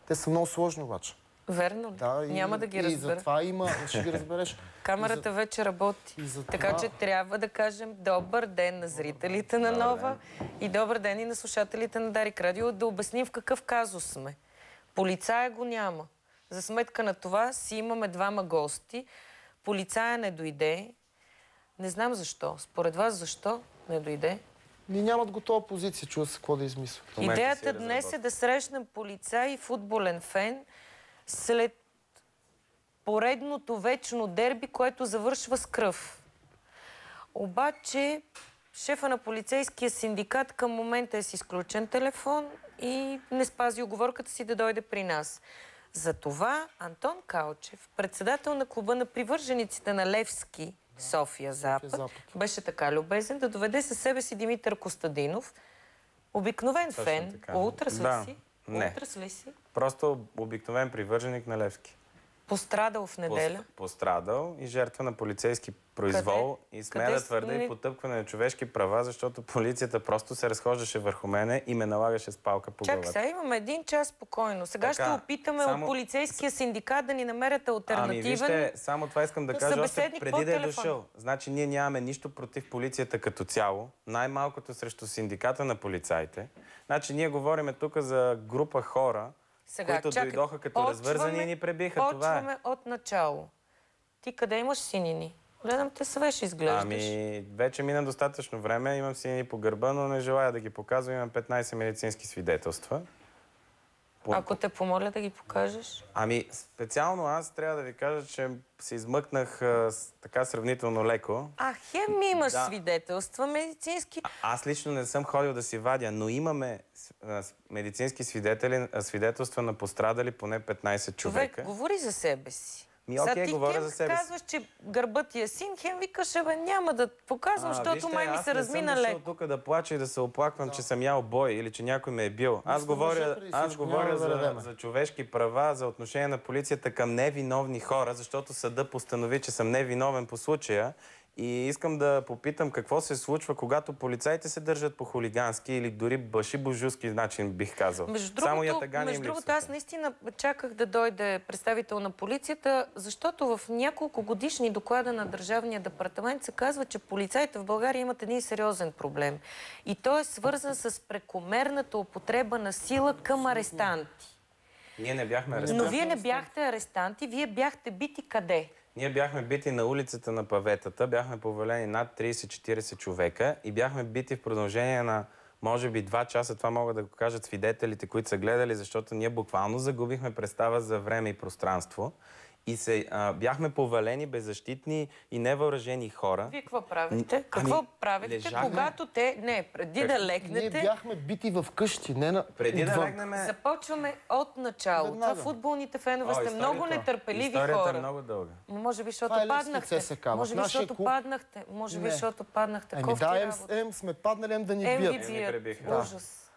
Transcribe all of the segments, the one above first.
Те са много сложни обаче. Верно ли? Да, Няма да ги разбера. И затова има, ще ги разбереш. Камерата вече работи. Така че трябва да кажем добър ден на зрителите на Нова и добър ден и на слушателите на Дарик Радио, да обясним в какъв казус сме. Полицая го няма. За сметка на това си имаме двама гости. Полицая не дойде. Не знам защо. Според вас защо не дойде? Ни нямат готова позиция, чува се какво да измисля. Идеята днес е да срещнем полицай и футболен фен след поредното вечно дерби, което завършва с кръв. Обаче шефа на полицейския синдикат към момента е с изключен телефон и не спази уговорката си да дойде при нас. Затова Антон Калчев, председател на клуба на привържениците на Левски, София Запад, беше така любезен да доведе със себе си Димитър Костадинов, обикновен фен. Ултрас ли си? Не. Ултрас ли си? Просто обикновен привърженик на Левски. Пострадал в неделя? Пострадал и жертва на полицейски произвол. Къде? И смея да твърда и потъпкване на човешки права, защото полицията просто се разхождаше върху мене и ме налагаше с палка по главата. Чак, сега имаме един час спокойно. Сега ще опитаме от полицейския синдикат да ни намерят алтернативен. Вижте, само това искам да кажа още преди да е дошъл. Значи ние нямаме нищо против полицията като цяло, най-малкото срещу синдиката на полицаите. Значи ние говорим тук за група хора, които дойдоха като развързани и ни пребиха. Почваме от начало. Ти къде имаш синини? Гледам те свеж изглеждаш. Вече мина достатъчно време. Имам синини по гърба, но не желая да ги показвам. Имам 15 медицински свидетелства. Ако те помоля да ги покажеш? Специално аз трябва да ви кажа, че се измъкнах така сравнително леко. Хем имаш свидетелства медицински. Аз лично не съм ходил да си вадя, но имаме медицински свидетелства на пострадали поне 15 човека. Човек, говори за себе си. Говоря за себе си. Казваш, че гърбът ти е син, хем викаш, няма да показвам, защото май ми се размина леко. Аз не съм дошъл тук да плача и да се оплаквам, че съм ял бой или че някой ме е бил. Аз говоря за човешки права, за отношение на полицията към невиновни хора, защото съда постанови, че съм невиновен по случая. И искам да попитам какво се случва, когато полицаите се държат по хулигански или дори башибожуски начин, бих казал. Между другото, аз наистина чаках да дойде представител на полицията, защото в няколко годишни доклада на Държавния департамент се казва, че полицаите в България имат един сериозен проблем. И той е свързан с прекомерната употреба на сила към арестанти. Ние не бяхме арестанти. Но вие не бяхте арестанти, вие бяхте бити къде? Ние бяхме бити на улицата на Паветата, бяхме повалени над 30-40 човека и бяхме бити в продължение на, може би, 2 часа. Това могат да го кажат свидетелите, които са гледали, защото ние буквално загубихме представа за време и пространство. И бяхме повалени беззащитни и невъоръжени хора. Вие какво правите? Какво правите, когато те... Не, преди да легнете... Ние бяхме бити в къщи, не на... Преди да легнем... Започваме от начало. Това футболните фенове сте много нетърпеливи хора. Историята е много дълга. Може би, защото паднахте. Може би, защото паднахте. Може би, защото паднахте. Сме паднали, да ни бият. Ужас.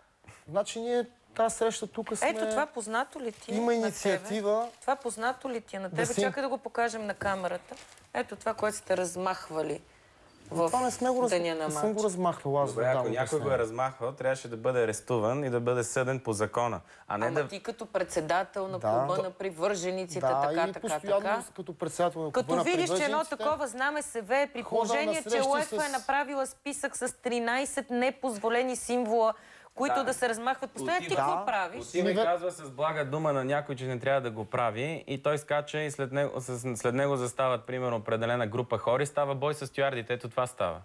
Значи ние... Тази среща тук сме... Ето, това познато ли ти е? Има инициатива. Това познато ли ти е на тебе? Чакай да го покажем на камерата. Ето това, което сте размахвали в деня на матч. Не съм го размахвал аз. Добре, ако някой го е размахвал, трябваше да бъде арестуван и да бъде съден по закона. Ти като председател на клуба на привържениците, така. Като председател на клуба на привържениците. Като видиш, че едно такова знаме се вее, при положение, че УЕФА е направила списък с 13 непозволени символа, които да се размахват постоянно. Ти какво правиш? Отива и казва с блага дума на някой, че не трябва да го прави и той скача и след него застават, примерно, определена група хора и става бой с стюардите. Ето това става.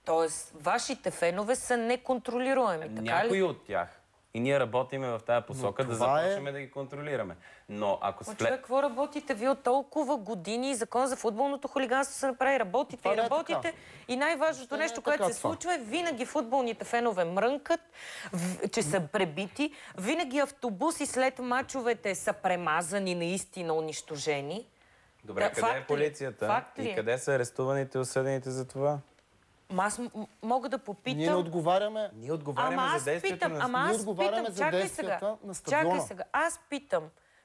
Тоест, вашите фенове са неконтролируеми, така ли? Някои от тях. И ние работиме в тази посока да започнем да ги контролираме. Но ако човек, какво работите? Вие от толкова години и закон за футболното хулиганство се направи. Работите и работите. И най-важното нещо, което се случва е винаги футболните фенове мрънкат, че са пребити. Винаги автобуси след мачовете са премазани, наистина унищожени. Добре, къде е полицията? И къде са арестуваните и осъдените за това? Аз мога да попитам... Ние не отговаряме... Ние отговаряме за действията на... Ние отговаряме за действията на стадиона. Чакай сега. Аз питам,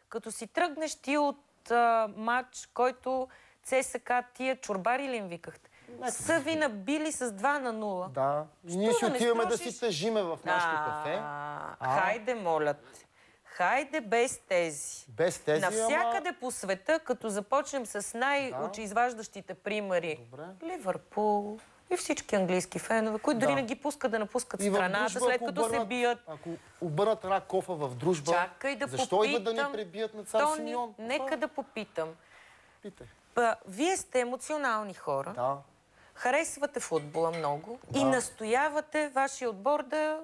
като си тръгнеш ти от матч, който ЦСКА, тия чорбари ли им викахте? Са ви набили с 2-0. Да. И ние си отиваме да си тъжиме в нашото кафе. Хайде, моля те. Хайде без тези. Без тези, навсякъде по света, като започнем с най-очеизваждащите примери. Добре. Ливърпул и всички английски фенове, които дори не ги пускат да напускат страната, след като се бият. Ако обърнат една кофа в дружба, чакай да защо попитам, идват да ни пребият на цар Симеон? Нека да попитам. Питай. Вие сте емоционални хора. Да. Харесвате футбола много и настоявате вашия отбор да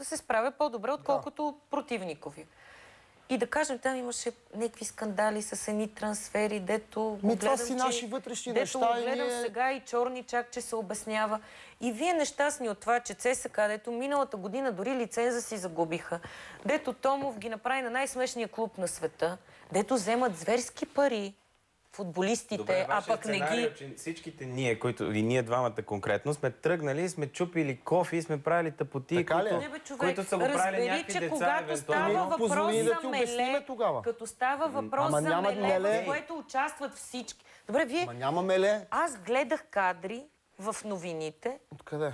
се справя по-добре, отколкото противникови. И да кажем, там имаше някакви скандали с едни трансфери, дето... това си наши вътрешни неща. Дето гледам сега и черни чак, че се обяснява. И вие нещастни от това, че ЦСКА, дето миналата година дори лиценза си загубиха, дето Томов ги направи на най-смешния клуб на света, дето вземат зверски пари футболистите, добре, а пък не ги... Че всичките ние, и ние двамата конкретно, сме тръгнали, сме чупили кофи и сме правили тъпоти, които са го правили някакви деца. Когато става въпрос за меле, като става въпрос за меле, в което участват всички. Добре, вие... няма меле. Аз гледах кадри в новините. Откъде?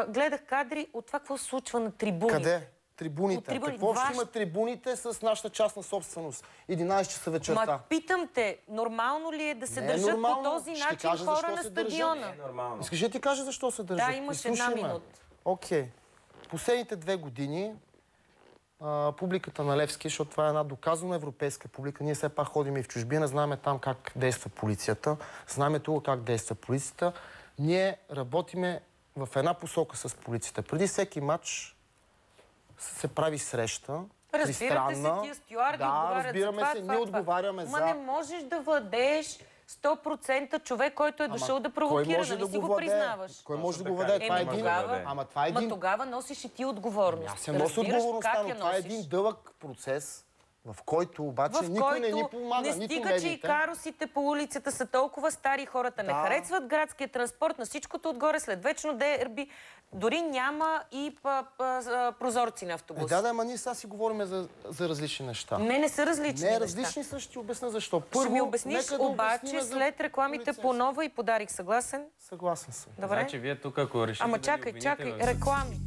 Гледах кадри от това, какво се случва на трибуните. Къде? Трибуните. Какво ще има трибуните с нашата частна собственост? 11 часа вечерта. Питам те, нормално ли е да се държат по този начин хора на стадиона? Не е нормално. Искаш да ти кажа защо се държат? Да, имаш една минута. Окей. Последните 2 години публиката на Левски, защото това е една доказана европейска публика, ние все пак ходим и в чужбина, знаем там как действа полицията, знаем тук как действа полицията. Ние работиме в една посока с полицията. Преди всеки матч се прави среща. Разбирате се, тия стюарди отговарят за това. Ние отговаряме за... не можеш да владееш 100% човек, който е дошъл да провокира, да не си го признаваш. Кой може да го владее? Това е един... Ама тогава носиш и ти отговорност. Аз се нося отговорността, но това е един дълъг процес, в който обаче никой не ни помага, не стига, че и карусите по улицата са толкова стари, хората не харесват градския транспорт, на всичкото отгоре след вечно дерби, дори няма и прозорци на автобус. Ама ние сега си говорим за различни неща. Не са различни неща. Не, различни са, ще ти обясня защо. Първо, ще ми обясниш обаче след рекламите по нова и подарик. Съгласен? Съгласен съм. Добре. Значи вие тук, ако решите Ама чакай, реклами.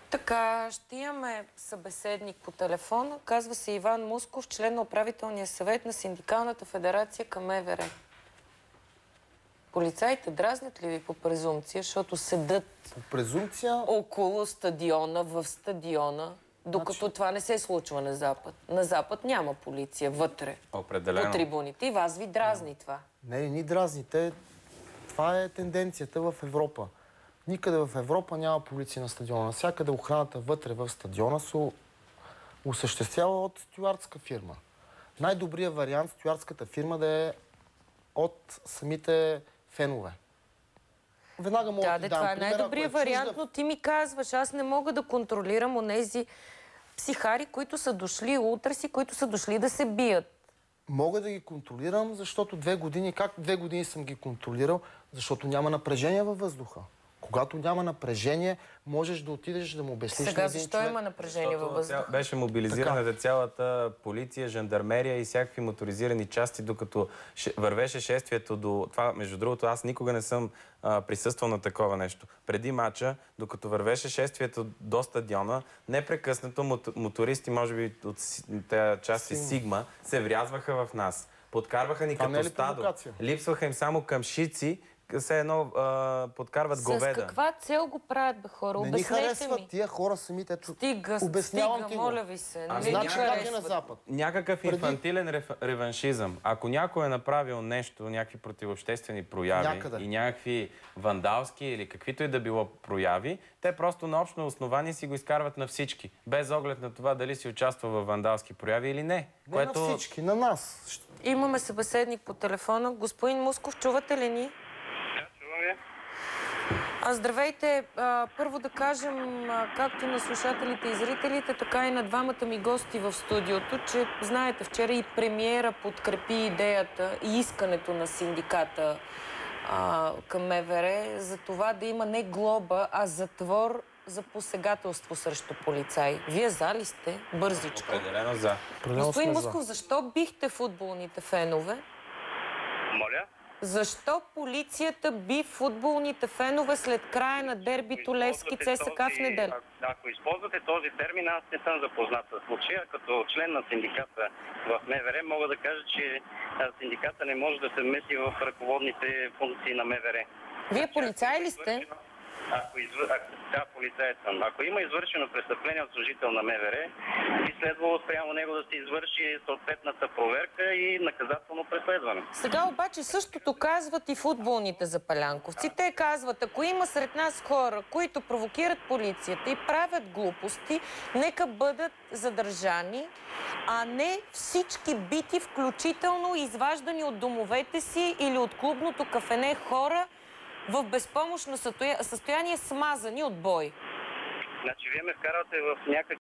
Така, ще имаме събеседник по телефона. Казва се Иван Мусков, член на управителния съвет на Синдикалната федерация към МВР. Полицаите дразнят ли ви по презумпция, защото седат по презумпция около стадиона, в стадиона, докато това не се случва на Запад? На Запад няма полиция вътре. Определено. По трибуните. И вас ви дразни това. Не, ни дразните. Това е тенденцията в Европа. Никъде в Европа няма полиция на стадиона. Навсякъде охраната вътре в стадиона се осъществява от стюардска фирма. Най-добрият вариант стюардската фирма да е от самите фенове. Веднага мога да това е най-добрият вариант, но ти ми казваш, аз не мога да контролирам онези психари, които са дошли утреси, които са дошли да се бият. Мога да ги контролирам, защото 2 години, как 2 години съм ги контролирал? Защото няма напрежение във въздуха. Когато няма напрежение, можеш да отидеш да му обясниш. Сега защо има напрежение във въздуха? Беше мобилизирана цялата полиция, жандармерия и всякакви моторизирани части, докато вървеше шествието до това. Между другото, аз никога не съм присъствал на такова нещо. Преди матча, докато вървеше шествието до стадиона, непрекъснато мотористи, може би от тези части Сигма, се врязваха в нас. Подкарваха ни като стадо. Липсваха им само къмшици, все едно подкарват говеда. С каква цел го правят, бе, хора? Не ни харесват тия хора самите. Стига, моля ви се. Значи как е на Запад? Някакъв инфантилен реваншизъм. Ако някой е направил нещо, някакви противообществени прояви и някакви вандалски или каквито и да било прояви, те просто на общо основание си го изкарват на всички. Без оглед на това дали си участва в вандалски прояви или не. Не на всички, на нас. Имаме събеседник по телефона. Господин Мусков, чувате ли ни? Здравейте! Първо да кажем, както на слушателите и зрителите, така и на двамата ми гости в студиото, че знаете, вчера и премиера подкрепи идеята и искането на синдиката към МВР за това да има не глоба, а затвор за посегателство срещу полицаи. Вие за ли сте? Бързичко. Определено за. Господин Мусков, защо бихте футболните фенове? Моля? Защо полицията би футболните фенове след края на дербито Левски ЦСКА в неделя? Ако използвате този термин, аз не съм запознат с случая. Като член на синдиката в МВР мога да кажа, че синдиката не може да се вмеси в ръководните функции на МВР. Вие полицай ли сте? Да, полицай съм. Ако има извършено престъпление от служител на МВР, би следвало спрямо него да се извърши съответната проверка и наказателно преследване. Сега обаче същото казват и футболните запалянковци. Те казват, ако има сред нас хора, които провокират полицията и правят глупости, нека бъдат задържани, а не всички бити, включително изваждани от домовете си или от клубното кафене хора, в безпомощно състояние, смазани от бой. Значи, вие ме вкарвате в някакъв